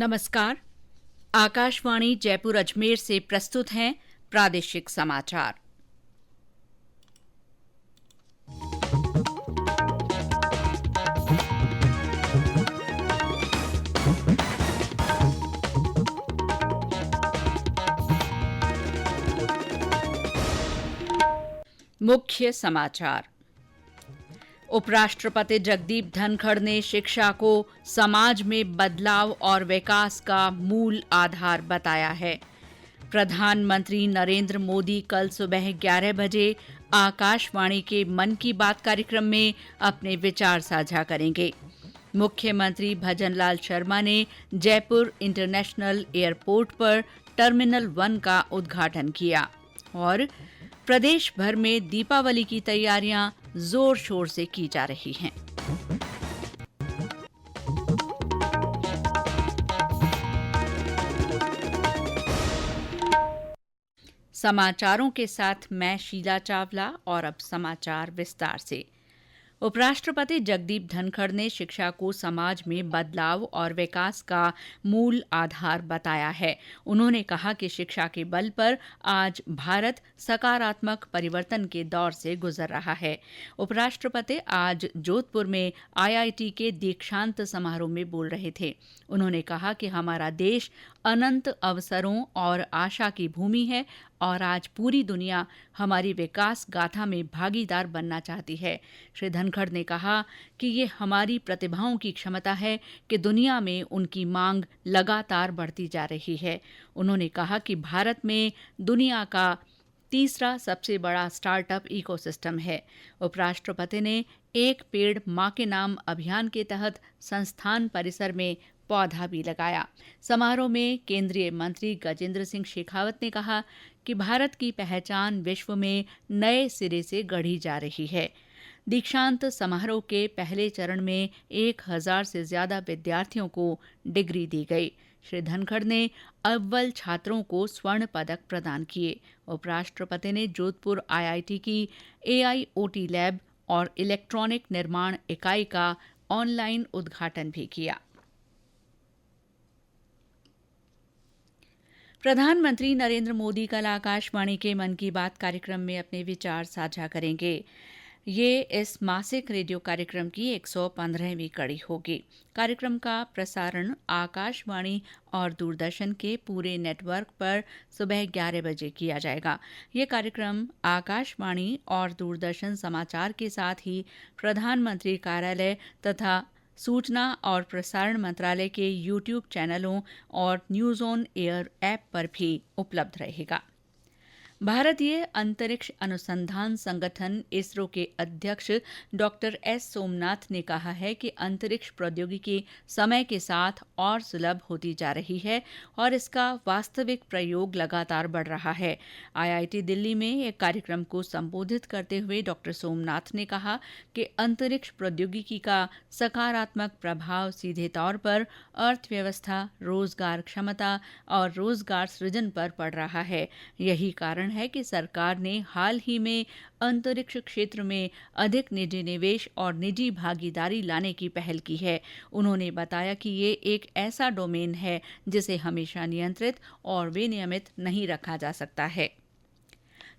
नमस्कार। आकाशवाणी जयपुर अजमेर से प्रस्तुत हैं प्रादेशिक समाचार। मुख्य समाचार। उपराष्ट्रपति जगदीप धनखड़ ने शिक्षा को समाज में बदलाव और विकास का मूल आधार बताया है। प्रधानमंत्री नरेंद्र मोदी कल सुबह 11 बजे आकाशवाणी के मन की बात कार्यक्रम में अपने विचार साझा करेंगे। मुख्यमंत्री भजनलाल शर्मा ने जयपुर इंटरनेशनल एयरपोर्ट पर टर्मिनल 1 का उद्घाटन किया और प्रदेश भर में दीपावली की तैयारियां जोर शोर से की जा रही हैं। समाचारों के साथ मैं शीला चावला और अब समाचार विस्तार से। उपराष्ट्रपति जगदीप धनखड़ ने शिक्षा को समाज में बदलाव और विकास का मूल आधार बताया है। उन्होंने कहा कि शिक्षा के बल पर आज भारत सकारात्मक परिवर्तन के दौर से गुजर रहा है। उपराष्ट्रपति आज जोधपुर में आईआईटी के दीक्षांत समारोह में बोल रहे थे। उन्होंने कहा कि हमारा देश अनंत अवसरों और आशा की भूमि है और आज पूरी दुनिया हमारी विकास गाथा में भागीदार बनना चाहती है। श्री धनखड़ ने कहा कि ये हमारी प्रतिभाओं की क्षमता है कि दुनिया में उनकी मांग लगातार बढ़ती जा रही है। उन्होंने कहा कि भारत में दुनिया का तीसरा सबसे बड़ा स्टार्टअप इकोसिस्टम है। उपराष्ट्रपति ने एक पेड़ मां के नाम अभियान के तहत संस्थान परिसर में पौधा भी लगाया। समारोह में केंद्रीय मंत्री गजेंद्र सिंह शेखावत ने कहा कि भारत की पहचान विश्व में नए सिरे से गढ़ी जा रही है। दीक्षांत समारोह के पहले चरण में 1000 से ज्यादा विद्यार्थियों को डिग्री दी गई। श्री धनखड़ ने अव्वल छात्रों को स्वर्ण पदक प्रदान किए। उपराष्ट्रपति ने जोधपुर आईआईटी की एआईओटी लैब और इलेक्ट्रॉनिक निर्माण इकाई का ऑनलाइन उद्घाटन भी किया। प्रधानमंत्री नरेंद्र मोदी कल आकाशवाणी के मन की बात कार्यक्रम में अपने विचार साझा करेंगे। ये इस मासिक रेडियो कार्यक्रम की 115वीं कड़ी होगी। कार्यक्रम का प्रसारण आकाशवाणी और दूरदर्शन के पूरे नेटवर्क पर सुबह 11 बजे किया जाएगा। ये कार्यक्रम आकाशवाणी और दूरदर्शन समाचार के साथ ही प्रधानमंत्री कार्यालय तथा सूचना और प्रसारण मंत्रालय के YouTube चैनलों और न्यूज ऑन एयर ऐप पर भी उपलब्ध रहेगा। भारतीय अंतरिक्ष अनुसंधान संगठन इसरो के अध्यक्ष डॉक्टर एस सोमनाथ ने कहा है कि अंतरिक्ष प्रौद्योगिकी समय के साथ और सुलभ होती जा रही है और इसका वास्तविक प्रयोग लगातार बढ़ रहा है। आईआईटी दिल्ली में एक कार्यक्रम को संबोधित करते हुए डॉक्टर सोमनाथ ने कहा कि अंतरिक्ष प्रौद्योगिकी का सकारात्मक प्रभाव सीधे तौर पर अर्थव्यवस्था, रोजगार क्षमता और रोजगार सृजन पर पड़ रहा है। यही कारण है कि सरकार ने हाल ही में अंतरिक्ष क्षेत्र में अधिक निजी निवेश और निजी भागीदारी लाने की पहल की है। उन्होंने बताया कि ये एक ऐसा डोमेन है जिसे हमेशा नियंत्रित और विनियमित नहीं रखा जा सकता है।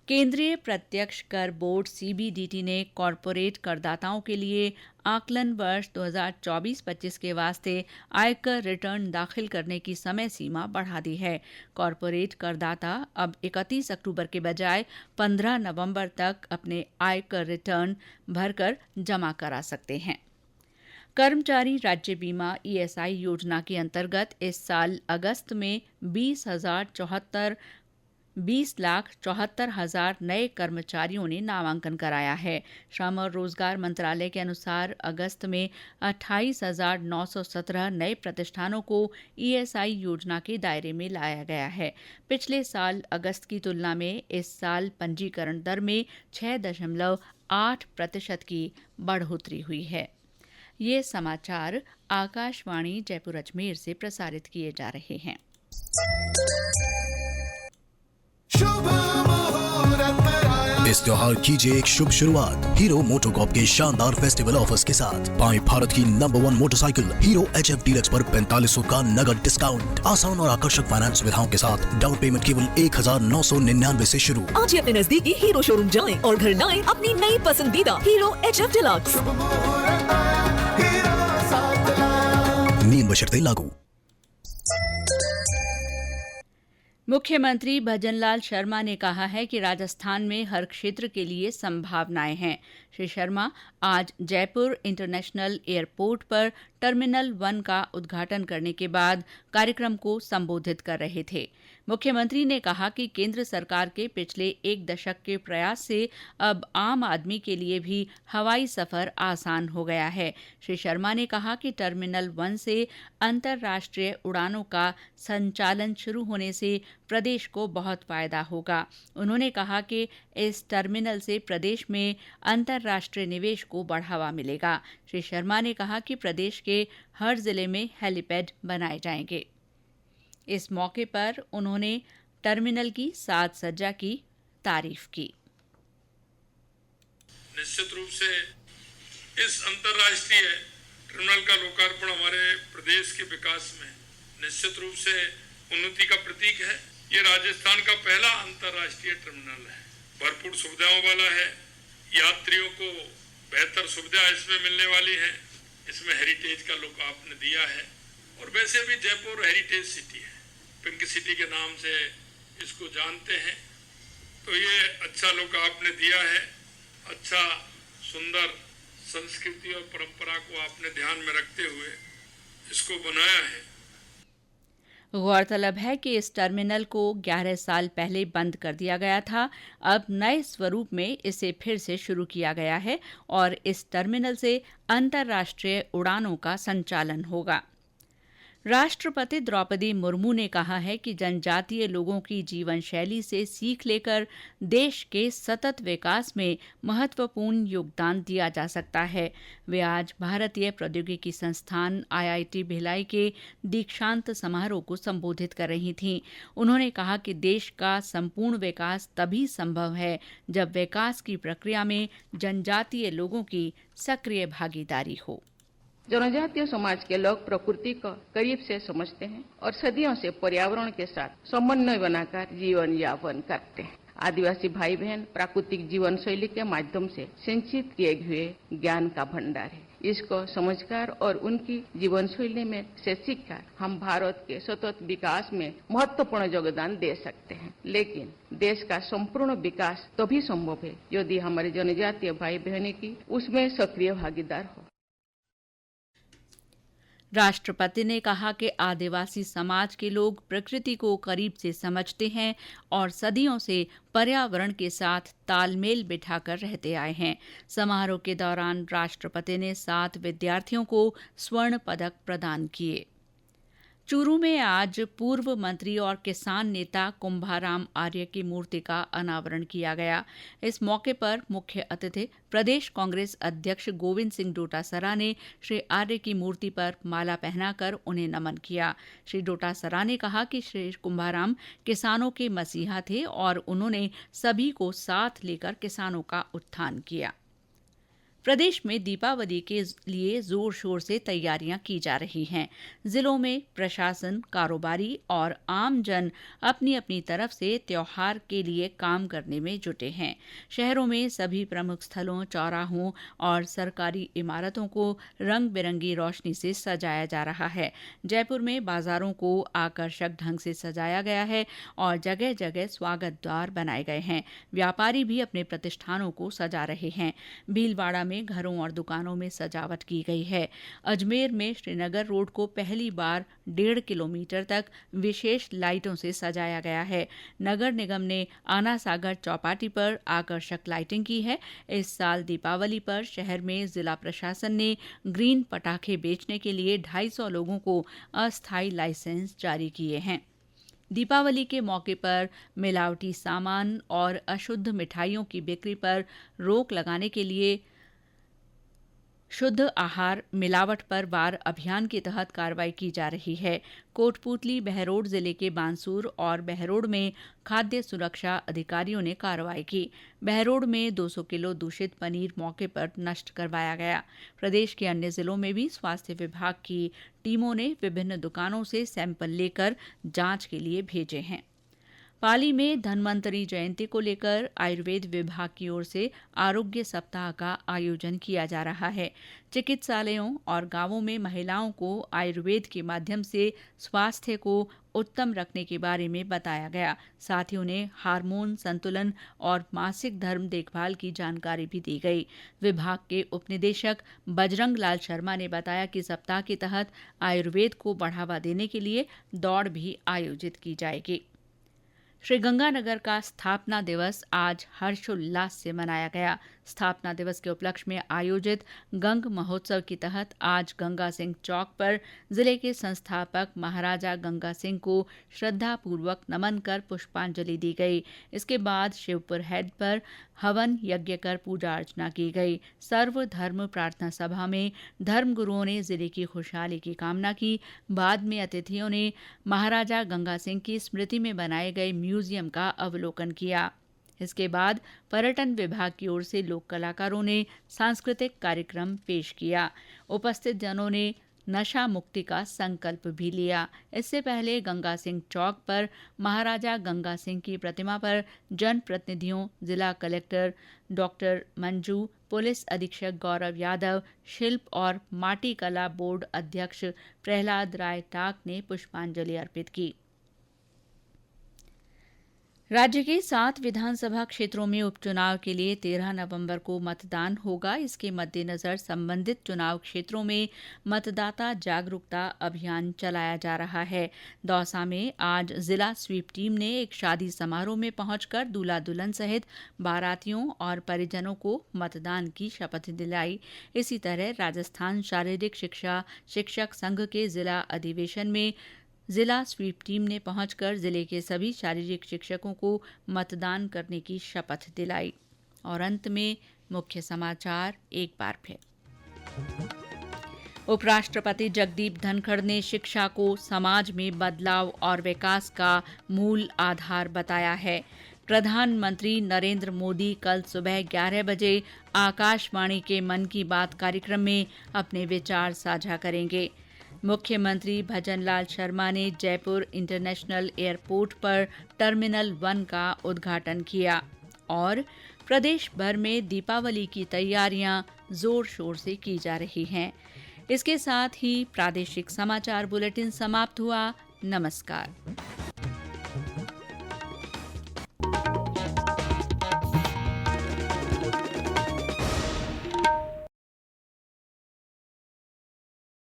केंद्रीय प्रत्यक्ष कर बोर्ड सीबीडीटी ने कॉरपोरेट करदाताओं के लिए आकलन वर्ष 2024-25 के वास्ते आयकर रिटर्न दाखिल करने की समय सीमा बढ़ा दी है। कॉरपोरेट करदाता अब 31 अक्टूबर के बजाय 15 नवंबर तक अपने आयकर रिटर्न भरकर जमा करा सकते हैं। कर्मचारी राज्य बीमा ईएसआई योजना के अंतर्गत इस साल अगस्त में 20,74,000 नए कर्मचारियों ने नामांकन कराया है। श्रम और रोजगार मंत्रालय के अनुसार अगस्त में 28,917 नए प्रतिष्ठानों को ईएसआई योजना के दायरे में लाया गया है। पिछले साल अगस्त की तुलना में इस साल पंजीकरण दर में 6.8% की बढ़ोतरी हुई है। ये समाचार आकाशवाणी जयपुर अजमेर से प्रसारित किए जा रहे हैं। इस त्योहार कीजिए एक शुभ शुरुआत हीरो मोटोकॉर्प के शानदार फेस्टिवल ऑफर्स के साथ। पाएं भारत की number 1 motorcycle hero HF deluxe पर 4500 का नगद डिस्काउंट। आसान और आकर्षक फाइनेंस सुविधाओं के साथ डाउन पेमेंट केवल 1999 से शुरू। आज ही अपने नजदीकी हीरो शोरूम जाएं और घर लाएं अपनी नई पसंदीदा हीरो HF डिलक्स। नियम व शर्तें लागू। मुख्यमंत्री भजनलाल शर्मा ने कहा है कि राजस्थान में हर क्षेत्र के लिए संभावनाएं हैं। श्री शर्मा आज जयपुर इंटरनेशनल एयरपोर्ट पर टर्मिनल 1 का उद्घाटन करने के बाद कार्यक्रम को संबोधित कर रहे थे। मुख्यमंत्री ने कहा कि केंद्र सरकार के पिछले एक दशक के प्रयास से अब आम आदमी के लिए भी हवाई सफर आसान हो गया है। श्री शर्मा ने कहा कि टर्मिनल 1 से अंतर्राष्ट्रीय उड़ानों का संचालन शुरू होने से प्रदेश को बहुत फायदा होगा। उन्होंने कहा कि इस टर्मिनल से प्रदेश में अंतर्राष्ट्रीय निवेश को बढ़ावा मिलेगा। श्री शर्मा ने कहा कि प्रदेश के हर जिले में हेलीपैड बनाए जाएंगे। इस मौके पर उन्होंने टर्मिनल की साज सज्जा की तारीफ की। निश्चित रूप से इस अंतर्राष्ट्रीय टर्मिनल का लोकार्पण हमारे प्रदेश के विकास में निश्चित रूप से उन्नति का प्रतीक है। ये राजस्थान का पहला अंतर्राष्ट्रीय टर्मिनल है, भरपूर सुविधाओं वाला है। यात्रियों को बेहतर सुविधा इसमें मिलने वाली है। इसमें हेरिटेज का लुक आपने दिया है और वैसे भी जयपुर हेरिटेज सिटी है, पिंक सिटी के नाम से इसको जानते हैं। तो ये अच्छा लुक आपने दिया है, अच्छा सुंदर संस्कृति और परंपरा को आपने ध्यान में रखते हुए इसको बनाया है। गौरतलब है कि इस टर्मिनल को 11 साल पहले बंद कर दिया गया था। अब नए स्वरूप में इसे फिर से शुरू किया गया है और इस टर्मिनल से अंतर्राष्ट्रीय उड़ानों का संचालन होगा। राष्ट्रपति द्रौपदी मुर्मू ने कहा है कि जनजातीय लोगों की जीवन शैली से सीख लेकर देश के सतत विकास में महत्वपूर्ण योगदान दिया जा सकता है। वे आज भारतीय प्रौद्योगिकी संस्थान IIT भिलाई के दीक्षांत समारोह को संबोधित कर रही थीं। उन्होंने कहा कि देश का संपूर्ण विकास तभी संभव है जब विकास की प्रक्रिया में जनजातीय लोगों की सक्रिय भागीदारी हो। जनजातीय समाज के लोग प्रकृति को करीब से समझते हैं और सदियों से पर्यावरण के साथ समन्वय बनाकर जीवन यापन करते हैं। आदिवासी भाई बहन प्राकृतिक जीवन शैली के माध्यम से संचित किए हुए ज्ञान का भंडार है। इसको समझकर और उनकी जीवन शैली में से सीखकर हम भारत के सतत विकास में महत्वपूर्ण योगदान दे सकते हैं। लेकिन देश का संपूर्ण विकास तभी संभव है यदि हमारे जनजातीय भाई बहनों की उसमें सक्रिय भागीदार हो। राष्ट्रपति ने कहा कि आदिवासी समाज के लोग प्रकृति को करीब से समझते हैं और सदियों से पर्यावरण के साथ तालमेल बिठाकर रहते आए हैं। समारोह के दौरान राष्ट्रपति ने 7 विद्यार्थियों को स्वर्ण पदक प्रदान किए। चूरू में आज पूर्व मंत्री और किसान नेता कुंभाराम आर्य की मूर्ति का अनावरण किया गया। इस मौके पर मुख्य अतिथि प्रदेश कांग्रेस अध्यक्ष गोविंद सिंह डोटासरा ने श्री आर्य की मूर्ति पर माला पहनाकर उन्हें नमन किया। श्री डोटासरा ने कहा कि श्री कुंभाराम किसानों के मसीहा थे और उन्होंने सभी को साथ लेकर किसानों का उत्थान किया। प्रदेश में दीपावली के लिए जोर शोर से तैयारियां की जा रही हैं। जिलों में प्रशासन, कारोबारी और आम जन अपनी अपनी तरफ से त्योहार के लिए काम करने में जुटे हैं। शहरों में सभी प्रमुख स्थलों, चौराहों और सरकारी इमारतों को रंग बिरंगी रोशनी से सजाया जा रहा है। जयपुर में बाजारों को आकर्षक ढंग से सजाया गया है और जगह जगह स्वागत द्वार बनाए गए हैं। व्यापारी भी अपने प्रतिष्ठानों को सजा रहे हैं। भीलवाड़ा में घरों और दुकानों में सजावट की गई है। अजमेर में श्रीनगर रोड को पहली बार 1.5 किलोमीटर तक विशेष लाइटों से सजाया गया है। नगर निगम ने आना सागर चौपाटी पर आकर्षक लाइटिंग की है। इस साल दीपावली पर शहर में जिला प्रशासन ने ग्रीन पटाखे बेचने के लिए 250 लोगों को अस्थायी लाइसेंस जारी किए हैं। दीपावली के मौके पर मिलावटी सामान और अशुद्ध मिठाइयों की बिक्री पर रोक लगाने के लिए शुद्ध आहार मिलावट पर वार अभियान के तहत कार्रवाई की जा रही है। कोटपूतली, बहरोड जिले के बांसूर और बहरोड में खाद्य सुरक्षा अधिकारियों ने कार्रवाई की। बहरोड में 200 किलो दूषित पनीर मौके पर नष्ट करवाया गया। प्रदेश के अन्य जिलों में भी स्वास्थ्य विभाग की टीमों ने विभिन्न दुकानों से सैंपल लेकर जांच के लिए भेजे हैं। पाली में धन्वंतरी जयंती को लेकर आयुर्वेद विभाग की ओर से आरोग्य सप्ताह का आयोजन किया जा रहा है। चिकित्सालयों और गांवों में महिलाओं को आयुर्वेद के माध्यम से स्वास्थ्य को उत्तम रखने के बारे में बताया गया। साथ ही उन्हें हार्मोन संतुलन और मासिक धर्म देखभाल की जानकारी भी दी गई। विभाग के उपनिदेशक बजरंग लाल शर्मा ने बताया कि सप्ताह के तहत आयुर्वेद को बढ़ावा देने के लिए दौड़ भी आयोजित की जाएगी। श्रीगंगानगर का स्थापना दिवस आज हर्षोल्लास से मनाया गया। स्थापना दिवस के उपलक्ष्य में आयोजित गंग महोत्सव के तहत आज गंगा सिंह चौक पर जिले के संस्थापक महाराजा गंगा सिंह को श्रद्धापूर्वक नमन कर पुष्पांजलि दी गई। इसके बाद शिवपुर हेड पर हवन यज्ञ कर पूजा अर्चना की गई। सर्वधर्म प्रार्थना सभा में धर्मगुरुओं ने जिले की खुशहाली की कामना की। बाद में अतिथियों ने महाराजा गंगा सिंह की स्मृति में बनाए गए म्यूजियम का अवलोकन किया। इसके बाद पर्यटन विभाग की ओर से लोक कलाकारों ने सांस्कृतिक कार्यक्रम पेश किया। उपस्थित जनों ने नशा मुक्ति का संकल्प भी लिया। इससे पहले गंगा सिंह चौक पर महाराजा गंगा सिंह की प्रतिमा पर जनप्रतिनिधियों, जिला कलेक्टर डॉक्टर मंजू, पुलिस अधीक्षक गौरव यादव, शिल्प और माटी कला बोर्ड अध्यक्ष प्रहलाद राय टाक ने पुष्पांजलि अर्पित की। राज्य के 7 विधानसभा क्षेत्रों में उपचुनाव के लिए 13 नवंबर को मतदान होगा। इसके मद्देनजर संबंधित चुनाव क्षेत्रों में मतदाता जागरूकता अभियान चलाया जा रहा है। दौसा में आज जिला स्वीप टीम ने एक शादी समारोह में पहुंचकर दूल्हा दुल्हन सहित बारातियों और परिजनों को मतदान की शपथ दिलाई। इसी तरह राजस्थान शारीरिक शिक्षा शिक्षक संघ के जिला अधिवेशन में जिला स्वीप टीम ने पहुंचकर जिले के सभी शारीरिक शिक्षकों को मतदान करने की शपथ दिलाई। और अंत में मुख्य समाचार एक बार फिर। उपराष्ट्रपति जगदीप धनखड़ ने शिक्षा को समाज में बदलाव और विकास का मूल आधार बताया है। प्रधानमंत्री नरेंद्र मोदी कल सुबह 11 बजे आकाशवाणी के मन की बात कार्यक्रम में अपने विचार साझा करेंगे। मुख्यमंत्री भजनलाल शर्मा ने जयपुर इंटरनेशनल एयरपोर्ट पर टर्मिनल 1 का उद्घाटन किया। और प्रदेश भर में दीपावली की तैयारियां जोर शोर से की जा रही हैं। इसके साथ ही प्रादेशिक समाचार बुलेटिन समाप्त हुआ। नमस्कार।